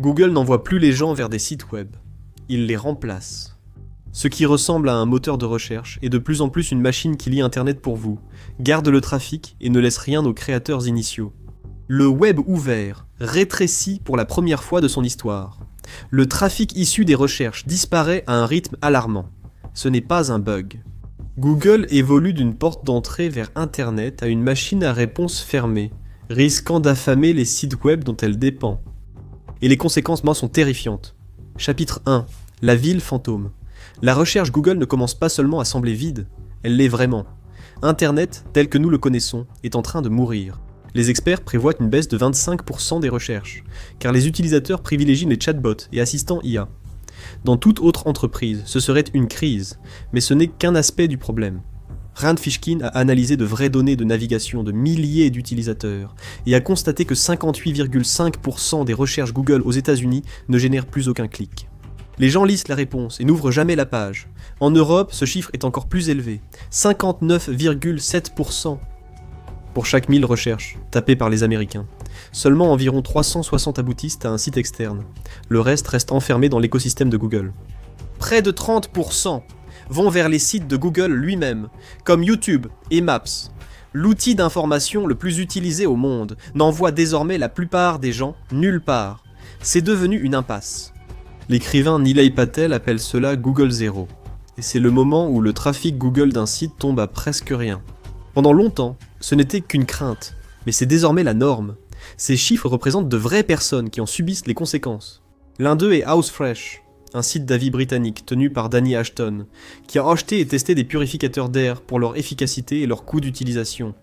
Google n'envoie plus les gens vers des sites web. Il les remplace. Ce qui ressemble à un moteur de recherche est de plus en plus une machine qui lit Internet pour vous, garde le trafic et ne laisse rien aux créateurs initiaux. Le web ouvert rétrécit pour la première fois de son histoire. Le trafic issu des recherches disparaît à un rythme alarmant. Ce n'est pas un bug. Google évolue d'une porte d'entrée vers Internet à une machine à réponse fermée, risquant d'affamer les sites web dont elle dépend. Et les conséquences, sont terrifiantes. Chapitre 1. La ville fantôme. La recherche Google ne commence pas seulement à sembler vide, elle l'est vraiment. Internet, tel que nous le connaissons, est en train de mourir. Les experts prévoient une baisse de 25% des recherches, car les utilisateurs privilégient les chatbots et assistants IA. Dans toute autre entreprise, ce serait une crise, mais ce n'est qu'un aspect du problème. Rand Fishkin a analysé de vraies données de navigation de milliers d'utilisateurs et a constaté que 58,5% des recherches Google aux États-Unis ne génèrent plus aucun clic. Les gens lisent la réponse et n'ouvrent jamais la page. En Europe, ce chiffre est encore plus élevé, 59,7% pour chaque 1000 recherches tapées par les Américains. Seulement environ 360 aboutissent à un site externe. Le reste reste enfermé dans l'écosystème de Google. Près de 30% vont vers les sites de Google lui-même, comme YouTube et Maps. L'outil d'information le plus utilisé au monde n'envoie désormais la plupart des gens nulle part. C'est devenu une impasse. L'écrivain Nilay Patel appelle cela Google Zero. Et c'est le moment où le trafic Google d'un site tombe à presque rien. Pendant longtemps, ce n'était qu'une crainte, mais c'est désormais la norme. Ces chiffres représentent de vraies personnes qui en subissent les conséquences. L'un d'eux est Housefresh, un site d'avis britannique tenu par Danny Ashton, qui a acheté et testé des purificateurs d'air pour leur efficacité et leur coût d'utilisation.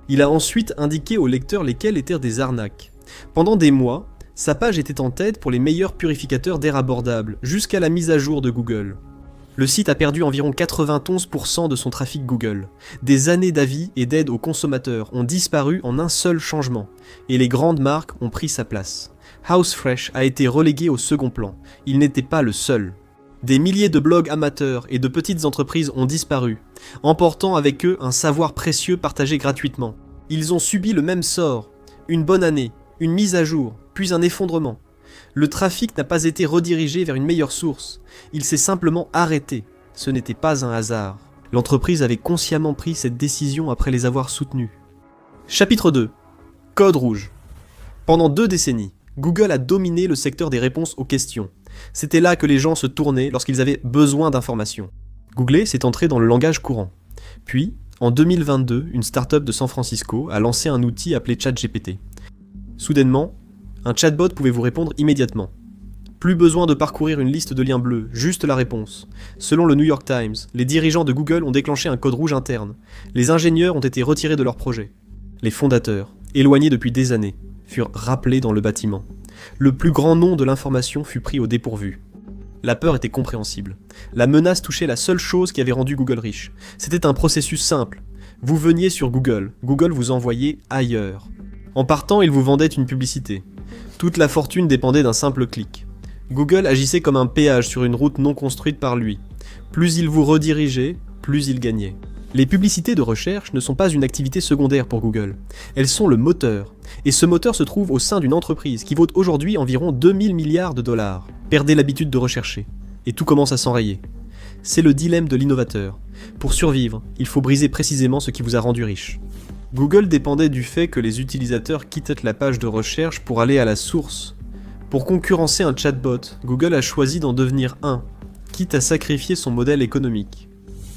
Il a ensuite indiqué aux lecteurs lesquels étaient des arnaques. Pendant des mois, sa page était en tête pour les meilleurs purificateurs d'air abordables, jusqu'à la mise à jour de Google. Le site a perdu environ 91% de son trafic Google. Des années d'avis et d'aide aux consommateurs ont disparu en un seul changement, et les grandes marques ont pris sa place. Housefresh a été relégué au second plan. Il n'était pas le seul. Des milliers de blogs amateurs et de petites entreprises ont disparu, emportant avec eux un savoir précieux partagé gratuitement. Ils ont subi le même sort. Une bonne année, une mise à jour, puis un effondrement. Le trafic n'a pas été redirigé vers une meilleure source. Il s'est simplement arrêté. Ce n'était pas un hasard. L'entreprise avait consciemment pris cette décision après les avoir soutenus. Chapitre 2. Code rouge. Pendant 2 décennies, Google a dominé le secteur des réponses aux questions. C'était là que les gens se tournaient lorsqu'ils avaient besoin d'informations. Googler, c'est entrer dans le langage courant. Puis, en 2022, une start-up de San Francisco a lancé un outil appelé ChatGPT. Soudainement, un chatbot pouvait vous répondre immédiatement. Plus besoin de parcourir une liste de liens bleus, juste la réponse. Selon le New York Times, les dirigeants de Google ont déclenché un code rouge interne. Les ingénieurs ont été retirés de leur projet. Les fondateurs, éloignés depuis des années, furent rappelés dans le bâtiment. Le plus grand nom de l'information fut pris au dépourvu. La peur était compréhensible. La menace touchait la seule chose qui avait rendu Google riche. C'était un processus simple. Vous veniez sur Google, Google vous envoyait ailleurs. En partant, il vous vendait une publicité. Toute la fortune dépendait d'un simple clic. Google agissait comme un péage sur une route non construite par lui. Plus il vous redirigeait, plus il gagnait. Les publicités de recherche ne sont pas une activité secondaire pour Google. Elles sont le moteur. Et ce moteur se trouve au sein d'une entreprise qui vaut aujourd'hui environ 2000 milliards de dollars. Perdez l'habitude de rechercher. Et tout commence à s'enrayer. C'est le dilemme de l'innovateur. Pour survivre, il faut briser précisément ce qui vous a rendu riche. Google dépendait du fait que les utilisateurs quittent la page de recherche pour aller à la source. Pour concurrencer un chatbot, Google a choisi d'en devenir un, quitte à sacrifier son modèle économique.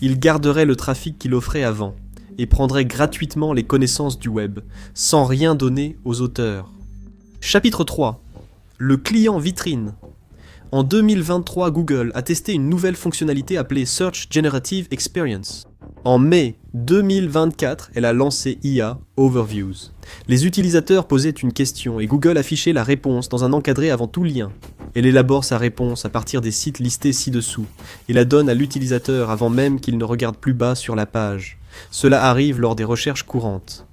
Il garderait le trafic qu'il offrait avant, et prendrait gratuitement les connaissances du web, sans rien donner aux auteurs. Chapitre 3. Le client vitrine. En 2023, Google a testé une nouvelle fonctionnalité appelée Search Generative Experience. En mai 2024, elle a lancé IA Overviews. Les utilisateurs posaient une question et Google affichait la réponse dans un encadré avant tout lien. Elle élabore sa réponse à partir des sites listés ci-dessous et la donne à l'utilisateur avant même qu'il ne regarde plus bas sur la page. Cela arrive lors des recherches courantes.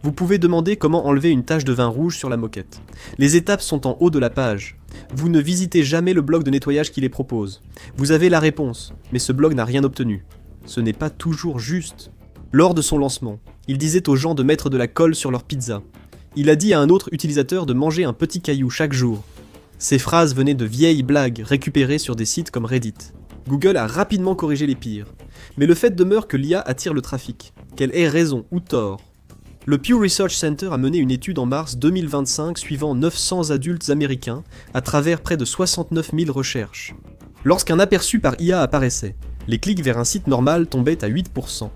Vous pouvez demander comment enlever une tache de vin rouge sur la moquette. Les étapes sont en haut de la page. Vous ne visitez jamais le blog de nettoyage qui les propose. Vous avez la réponse, mais ce blog n'a rien obtenu. Ce n'est pas toujours juste. Lors de son lancement, il disait aux gens de mettre de la colle sur leur pizza. Il a dit à un autre utilisateur de manger un petit caillou chaque jour. Ces phrases venaient de vieilles blagues récupérées sur des sites comme Reddit. Google a rapidement corrigé les pires. Mais le fait demeure que l'IA attire le trafic, qu'elle ait raison ou tort. Le Pew Research Center a mené une étude en mars 2025 suivant 900 adultes américains à travers près de 69 000 recherches. Lorsqu'un aperçu par IA apparaissait, les clics vers un site normal tombaient à 8%.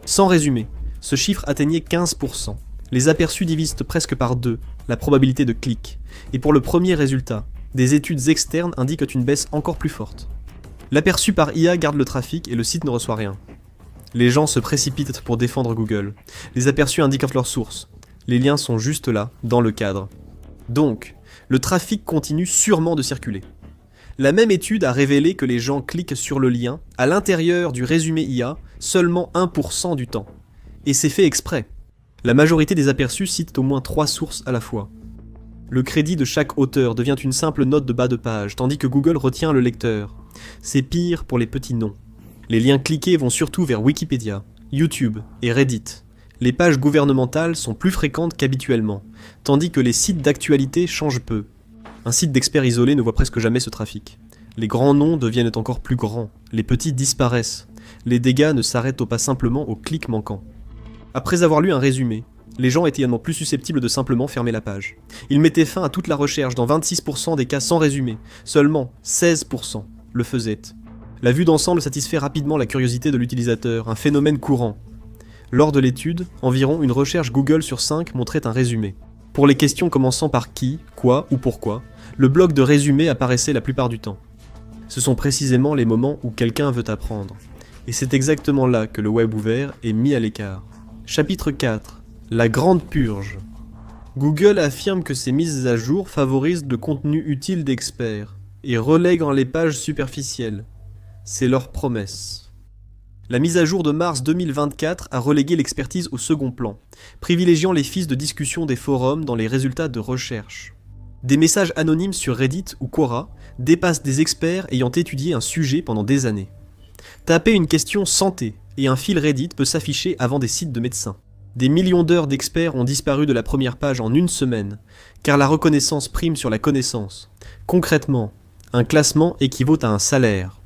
Sans résumé, ce chiffre atteignait 15%. Les aperçus divisent presque par 2 la probabilité de clic. Et pour le premier résultat, des études externes indiquent une baisse encore plus forte. L'aperçu par IA garde le trafic et le site ne reçoit rien. Les gens se précipitent pour défendre Google. Les aperçus indiquent leur source. Les liens sont juste là, dans le cadre. Donc, le trafic continue sûrement de circuler. La même étude a révélé que les gens cliquent sur le lien à l'intérieur du résumé IA seulement 1% du temps. Et c'est fait exprès. La majorité des aperçus citent au moins 3 sources à la fois. Le crédit de chaque auteur devient une simple note de bas de page, tandis que Google retient le lecteur. C'est pire pour les petits noms. Les liens cliqués vont surtout vers Wikipédia, YouTube et Reddit. Les pages gouvernementales sont plus fréquentes qu'habituellement, tandis que les sites d'actualité changent peu. Un site d'experts isolé ne voit presque jamais ce trafic. Les grands noms deviennent encore plus grands, les petits disparaissent. Les dégâts ne s'arrêtent pas simplement aux clics manquants. Après avoir lu un résumé, les gens étaient également plus susceptibles de simplement fermer la page. Ils mettaient fin à toute la recherche dans 26% des cas sans résumé, seulement 16% le faisaient. La vue d'ensemble satisfait rapidement la curiosité de l'utilisateur, un phénomène courant. Lors de l'étude, environ une recherche Google sur 5 montrait un résumé. Pour les questions commençant par qui, quoi ou pourquoi, le bloc de résumé apparaissait la plupart du temps. Ce sont précisément les moments où quelqu'un veut apprendre. Et c'est exactement là que le web ouvert est mis à l'écart. Chapitre 4. La grande purge. Google affirme que ces mises à jour favorisent le contenu utile d'experts et relèguent les pages superficielles. C'est leur promesse. La mise à jour de mars 2024 a relégué l'expertise au second plan, privilégiant les fiches de discussion des forums dans les résultats de recherche. Des messages anonymes sur Reddit ou Quora dépassent des experts ayant étudié un sujet pendant des années. Tapez une question santé et un fil Reddit peut s'afficher avant des sites de médecins. Des millions d'heures d'experts ont disparu de la première page en une semaine, car la reconnaissance prime sur la connaissance. Concrètement, un classement équivaut à un salaire.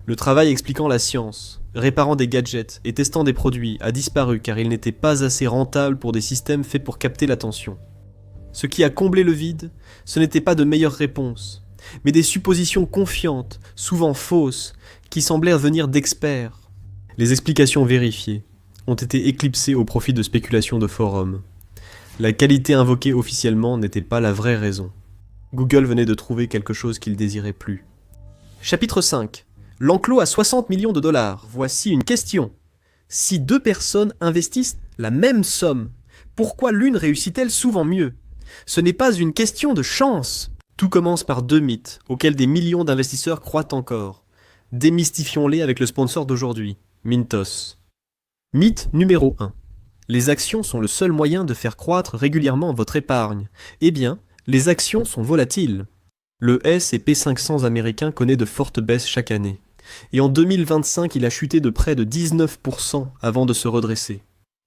Le travail expliquant la science, réparant des gadgets et testant des produits a disparu car il n'était pas assez rentable pour des systèmes faits pour capter l'attention. Ce qui a comblé le vide, ce n'était pas de meilleures réponses, mais des suppositions confiantes, souvent fausses, qui semblèrent venir d'experts. Les explications vérifiées ont été éclipsées au profit de spéculations de forums. La qualité invoquée officiellement n'était pas la vraie raison. Google venait de trouver quelque chose qu'il désirait plus. Chapitre 5. L'enclos à 60 millions de dollars. Voici une question. Si 2 personnes investissent la même somme, pourquoi l'une réussit-elle souvent mieux? Ce n'est pas une question de chance. Tout commence par 2 mythes, auxquels des millions d'investisseurs croient encore. Démystifions-les avec le sponsor d'aujourd'hui, Mintos. Mythe numéro 1. Les actions sont le seul moyen de faire croître régulièrement votre épargne. Eh bien, les actions sont volatiles. Le S&P 500 américain connaît de fortes baisses chaque année. Et en 2025, il a chuté de près de 19% avant de se redresser.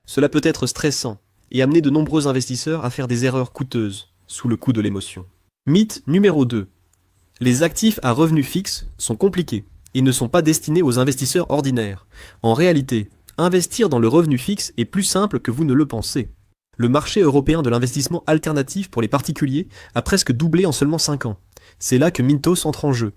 Cela peut être stressant et amener de nombreux investisseurs à faire des erreurs coûteuses, sous le coup de l'émotion. Mythe numéro 2. Les actifs à revenus fixes sont compliqués et ne sont pas destinés aux investisseurs ordinaires. En réalité, investir dans le revenu fixe est plus simple que vous ne le pensez. Le marché européen de l'investissement alternatif pour les particuliers a presque doublé en seulement 5 ans. C'est là que Mintos entre en jeu.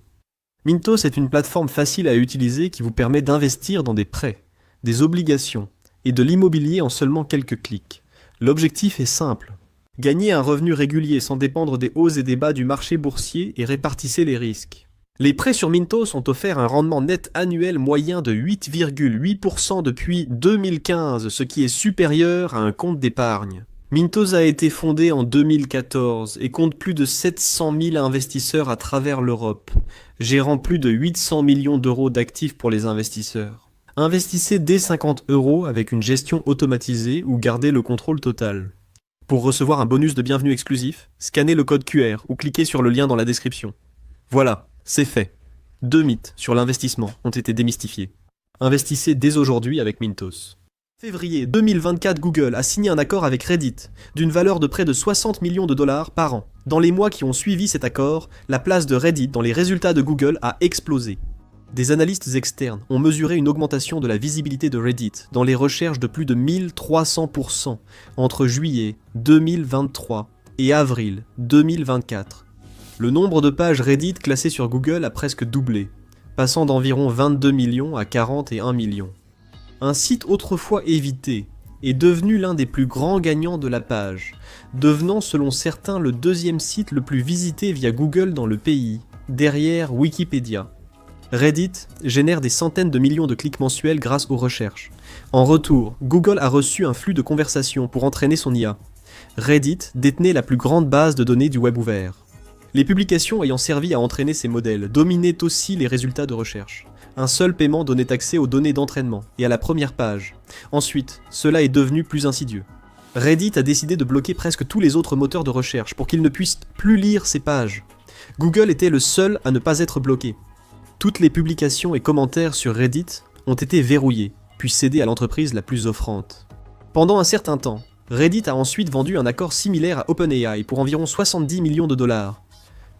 Mintos est une plateforme facile à utiliser qui vous permet d'investir dans des prêts, des obligations et de l'immobilier en seulement quelques clics. L'objectif est simple. Gagnez un revenu régulier sans dépendre des hauts et des bas du marché boursier et répartissez les risques. Les prêts sur Mintos ont offert un rendement net annuel moyen de 8,8% depuis 2015, ce qui est supérieur à un compte d'épargne. Mintos a été fondé en 2014 et compte plus de 700 000 investisseurs à travers l'Europe, gérant plus de 800 millions d'euros d'actifs pour les investisseurs. Investissez dès 50 € avec une gestion automatisée ou gardez le contrôle total. Pour recevoir un bonus de bienvenue exclusif, scannez le code QR ou cliquez sur le lien dans la description. Voilà, c'est fait. 2 mythes sur l'investissement ont été démystifiés. Investissez dès aujourd'hui avec Mintos. Février 2024, Google a signé un accord avec Reddit, d'une valeur de près de 60 millions de dollars par an. Dans les mois qui ont suivi cet accord, la place de Reddit dans les résultats de Google a explosé. Des analystes externes ont mesuré une augmentation de la visibilité de Reddit dans les recherches de plus de 1300% entre juillet 2023 et avril 2024. Le nombre de pages Reddit classées sur Google a presque doublé, passant d'environ 22 millions à 41 millions. Un site autrefois évité est devenu l'un des plus grands gagnants de la page, devenant selon certains le deuxième site le plus visité via Google dans le pays, derrière Wikipédia. Reddit génère des centaines de millions de clics mensuels grâce aux recherches. En retour, Google a reçu un flux de conversations pour entraîner son IA. Reddit détenait la plus grande base de données du web ouvert. Les publications ayant servi à entraîner ces modèles dominaient aussi les résultats de recherche. Un seul paiement donnait accès aux données d'entraînement et à la première page. Ensuite, cela est devenu plus insidieux. Reddit a décidé de bloquer presque tous les autres moteurs de recherche pour qu'ils ne puissent plus lire ces pages. Google était le seul à ne pas être bloqué. Toutes les publications et commentaires sur Reddit ont été verrouillés, puis cédés à l'entreprise la plus offrante. Pendant un certain temps, Reddit a ensuite vendu un accord similaire à OpenAI pour environ 70 millions de dollars.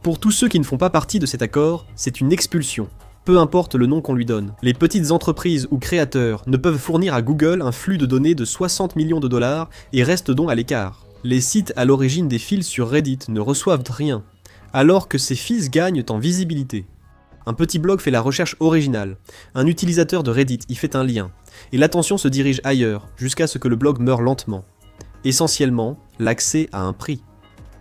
Pour tous ceux qui ne font pas partie de cet accord, c'est une expulsion. Peu importe le nom qu'on lui donne. Les petites entreprises ou créateurs ne peuvent fournir à Google un flux de données de 60 millions de dollars et restent donc à l'écart. Les sites à l'origine des fils sur Reddit ne reçoivent rien, alors que ces fils gagnent en visibilité. Un petit blog fait la recherche originale, un utilisateur de Reddit y fait un lien, et l'attention se dirige ailleurs, jusqu'à ce que le blog meure lentement. Essentiellement, l'accès à un prix.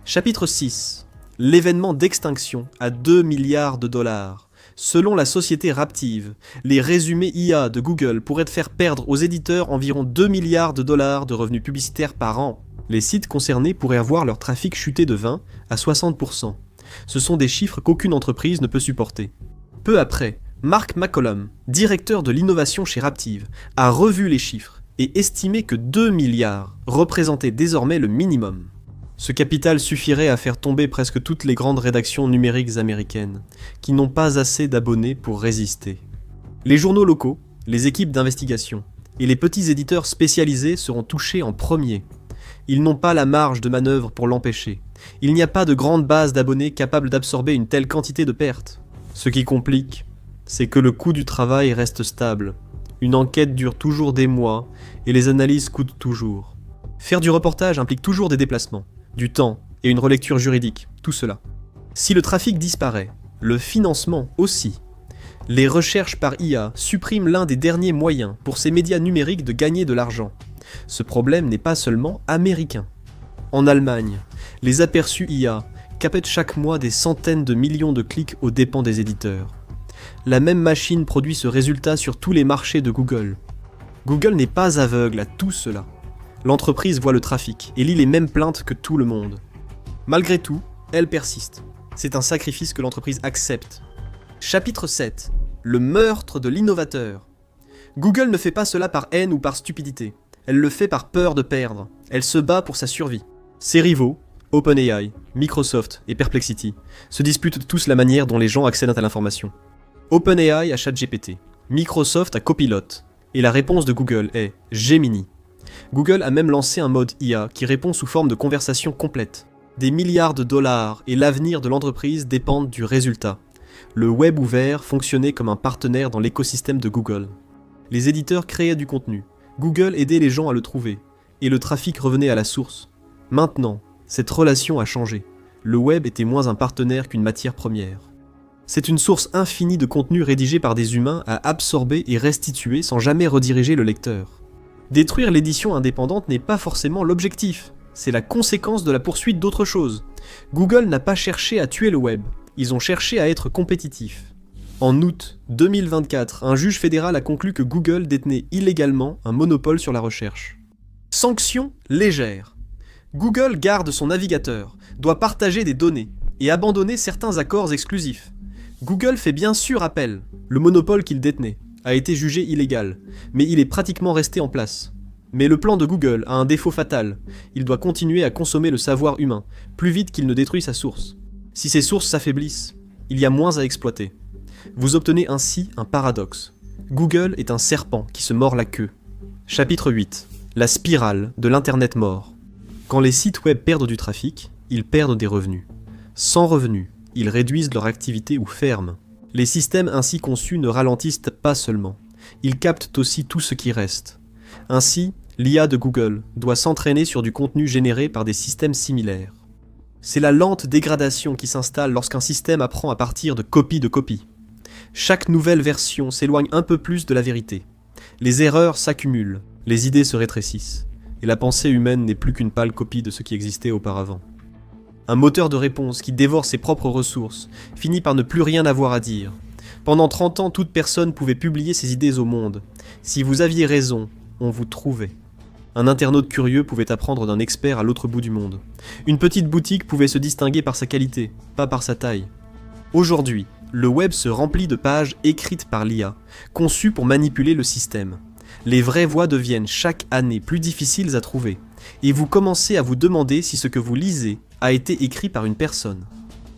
Chapitre 6. L'événement d'extinction à 2 milliards de dollars. Selon la société Raptive, les résumés IA de Google pourraient faire perdre aux éditeurs environ 2 milliards de dollars de revenus publicitaires par an. Les sites concernés pourraient voir leur trafic chuter de 20 à 60%. Ce sont des chiffres qu'aucune entreprise ne peut supporter. Peu après, Mark McCollum, directeur de l'innovation chez Raptive, a revu les chiffres et estimé que 2 milliards représentaient désormais le minimum. Ce capital suffirait à faire tomber presque toutes les grandes rédactions numériques américaines, qui n'ont pas assez d'abonnés pour résister. Les journaux locaux, les équipes d'investigation et les petits éditeurs spécialisés seront touchés en premier. Ils n'ont pas la marge de manœuvre pour l'empêcher. Il n'y a pas de grande base d'abonnés capable d'absorber une telle quantité de pertes. Ce qui complique, c'est que le coût du travail reste stable. Une enquête dure toujours des mois et les analyses coûtent toujours. Faire du reportage implique toujours des déplacements, du temps et une relecture juridique, tout cela. Si le trafic disparaît, le financement aussi. Les recherches par IA suppriment l'un des derniers moyens pour ces médias numériques de gagner de l'argent. Ce problème n'est pas seulement américain. En Allemagne, les aperçus IA captent chaque mois des centaines de millions de clics aux dépens des éditeurs. La même machine produit ce résultat sur tous les marchés de Google. Google n'est pas aveugle à tout cela. L'entreprise voit le trafic et lit les mêmes plaintes que tout le monde. Malgré tout, elle persiste. C'est un sacrifice que l'entreprise accepte. Chapitre 7. Le meurtre de l'innovateur. Google ne fait pas cela par haine ou par stupidité. Elle le fait par peur de perdre. Elle se bat pour sa survie. Ses rivaux, OpenAI, Microsoft et Perplexity, se disputent tous la manière dont les gens accèdent à l'information. OpenAI a ChatGPT, Microsoft a Copilot, et la réponse de Google est Gemini. Google a même lancé un mode IA qui répond sous forme de conversation complète. Des milliards de dollars et l'avenir de l'entreprise dépendent du résultat. Le web ouvert fonctionnait comme un partenaire dans l'écosystème de Google. Les éditeurs créaient du contenu. Google aidait les gens à le trouver. Et le trafic revenait à la source. Maintenant, cette relation a changé. Le web était moins un partenaire qu'une matière première. C'est une source infinie de contenu rédigé par des humains à absorber et restituer sans jamais rediriger le lecteur. Détruire l'édition indépendante n'est pas forcément l'objectif, c'est la conséquence de la poursuite d'autre chose. Google n'a pas cherché à tuer le web, ils ont cherché à être compétitifs. En août 2024, un juge fédéral a conclu que Google détenait illégalement un monopole sur la recherche. Sanction légère. Google garde son navigateur, doit partager des données et abandonner certains accords exclusifs. Google fait bien sûr appel, le monopole qu'il détenait a été jugé illégal, mais il est pratiquement resté en place. Mais le plan de Google a un défaut fatal, il doit continuer à consommer le savoir humain, plus vite qu'il ne détruit sa source. Si ces sources s'affaiblissent, il y a moins à exploiter. Vous obtenez ainsi un paradoxe. Google est un serpent qui se mord la queue. Chapitre 8. La spirale de l'Internet mort. Quand les sites web perdent du trafic, ils perdent des revenus. Sans revenus, ils réduisent leur activité ou ferment. Les systèmes ainsi conçus ne ralentissent pas seulement, ils captent aussi tout ce qui reste. Ainsi, l'IA de Google doit s'entraîner sur du contenu généré par des systèmes similaires. C'est la lente dégradation qui s'installe lorsqu'un système apprend à partir de copies. Chaque nouvelle version s'éloigne un peu plus de la vérité. Les erreurs s'accumulent, les idées se rétrécissent, et la pensée humaine n'est plus qu'une pâle copie de ce qui existait auparavant. Un moteur de réponse qui dévore ses propres ressources finit par ne plus rien avoir à dire. Pendant 30 ans, toute personne pouvait publier ses idées au monde. Si vous aviez raison, on vous trouvait. Un internaute curieux pouvait apprendre d'un expert à l'autre bout du monde. Une petite boutique pouvait se distinguer par sa qualité, pas par sa taille. Aujourd'hui, le web se remplit de pages écrites par l'IA, conçues pour manipuler le système. Les vraies voix deviennent chaque année plus difficiles à trouver, et vous commencez à vous demander si ce que vous lisez a été écrit par une personne.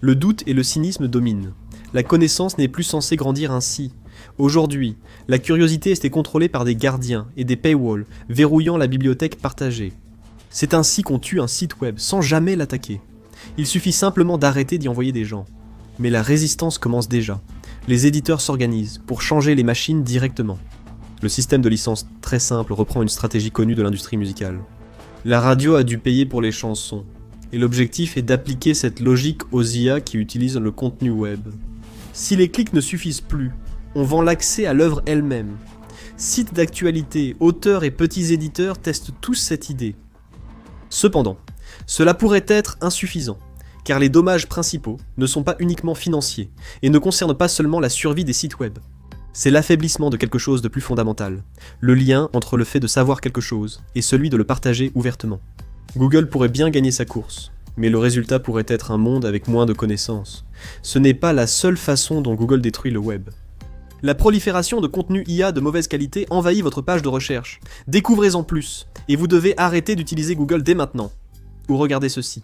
Le doute et le cynisme dominent. La connaissance n'est plus censée grandir ainsi. Aujourd'hui, la curiosité est contrôlée par des gardiens et des paywalls, verrouillant la bibliothèque partagée. C'est ainsi qu'on tue un site web sans jamais l'attaquer. Il suffit simplement d'arrêter d'y envoyer des gens. Mais la résistance commence déjà. Les éditeurs s'organisent pour changer les machines directement. Le système de licence très simple reprend une stratégie connue de l'industrie musicale. La radio a dû payer pour les chansons, et l'objectif est d'appliquer cette logique aux IA qui utilisent le contenu web. Si les clics ne suffisent plus, on vend l'accès à l'œuvre elle-même. Sites d'actualité, auteurs et petits éditeurs testent tous cette idée. Cependant, cela pourrait être insuffisant, car les dommages principaux ne sont pas uniquement financiers et ne concernent pas seulement la survie des sites web. C'est l'affaiblissement de quelque chose de plus fondamental, le lien entre le fait de savoir quelque chose et celui de le partager ouvertement. Google pourrait bien gagner sa course, mais le résultat pourrait être un monde avec moins de connaissances. Ce n'est pas la seule façon dont Google détruit le web. La prolifération de contenus IA de mauvaise qualité envahit votre page de recherche. Découvrez-en plus, et vous devez arrêter d'utiliser Google dès maintenant. Ou regardez ceci.